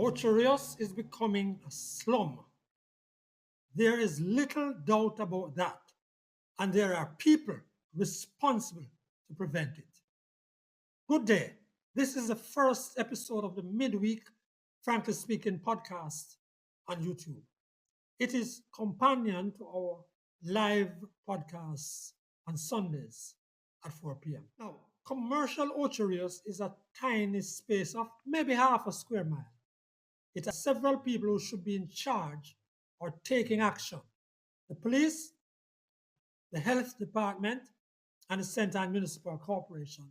Ocho Rios is becoming a slum. There is little doubt about that, and there are people responsible to prevent it. Good day. This is the first episode of the Midweek, Frankly Speaking podcast on YouTube. It is companion to our live podcasts on Sundays at 4 p.m. Now, commercial Ocho Rios is a tiny space of maybe half a square mile. It has several people who should be in charge or taking action. The police, the health department, and the St. Ann Municipal Corporation.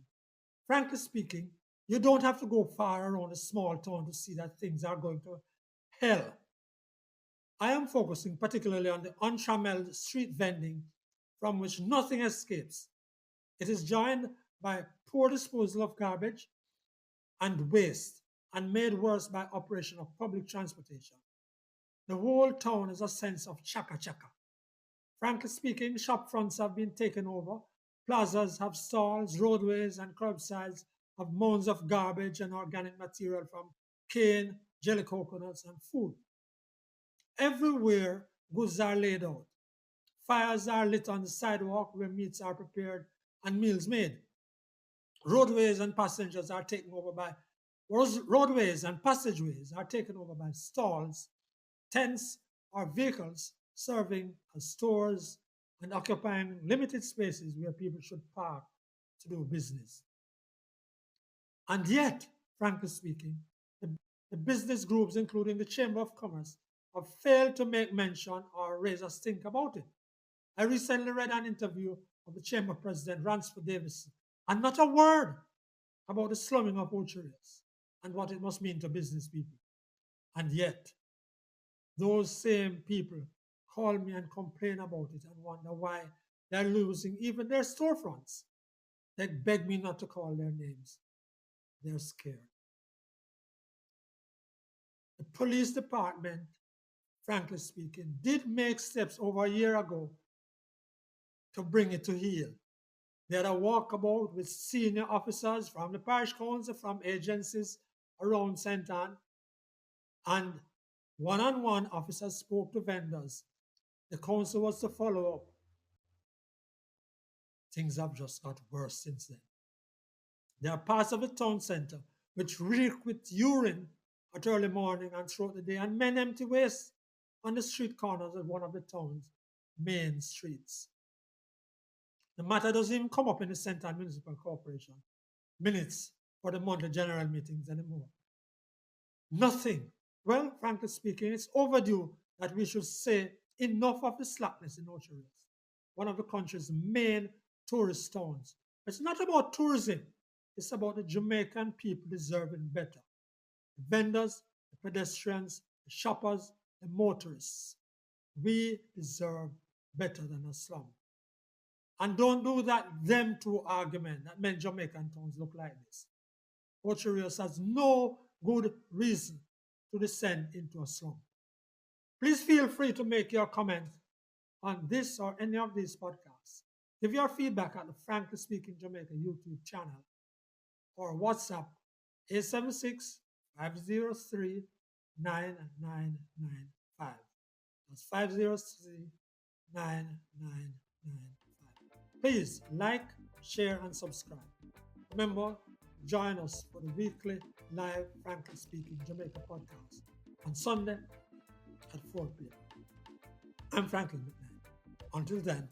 Frankly speaking, you don't have to go far around a small town to see that things are going to hell. I am focusing particularly on the untrammeled street vending from which nothing escapes. It is joined by poor disposal of garbage and waste and made worse by operation of public transportation. The whole town is a sense of chaka chaka. Frankly speaking, shop fronts have been taken over, plazas have stalls, roadways and curbsides have mounds of garbage and organic material from cane, jelly coconuts, and food. Everywhere goods are laid out. Fires are lit on the sidewalk where meats are prepared and meals made. Roadways and passengers are taken over by roadways and passageways are taken over by stalls, tents, or vehicles serving as stores and occupying limited spaces where people should park to do business. And yet, frankly speaking, the business groups, including the Chamber of Commerce, have failed to make mention or raise a stink about it. I recently read an interview of the Chamber President, Ransford Davison, and not a word about the slumming of Ocho Rios and what it must mean to business people. And yet, those same people call me and complain about it and wonder why they're losing even their storefronts. They beg me not to call their names. They're scared. The police department, frankly speaking, did make steps over a year ago to bring it to heel. They had a walkabout with senior officers from the parish council, from agencies around St. Ann, and one-on-one officers spoke to vendors. The council was to follow up. Things have just got worse since then. There are parts of the town centre which reek with urine at early morning and throughout the day, and men empty waste on the street corners of one of the town's main streets. The matter doesn't even come up in the St. Ann Municipal Corporation minutes for the monthly general meetings anymore. Nothing. Well, frankly speaking, it's overdue that we should say enough of the slackness in Ocho Rios, one of the country's main tourist towns. It's not about tourism. It's about the Jamaican people deserving better. The vendors, the pedestrians, the shoppers, the motorists. We deserve better than a slum. And don't do that them two argument that many Jamaican towns look like this. Ocho Rios has no good reason to descend into a slum. Please feel free to make your comment on this or any of these podcasts. Give your feedback at the Frankly Speaking Jamaica YouTube channel or WhatsApp 876-503-9995. That's 503-9995. Please like, share, and subscribe. Remember, join us for the weekly live Frankly Speaking Jamaica podcast on Sunday at 4 p.m. I'm Franklin McKnight. Until then,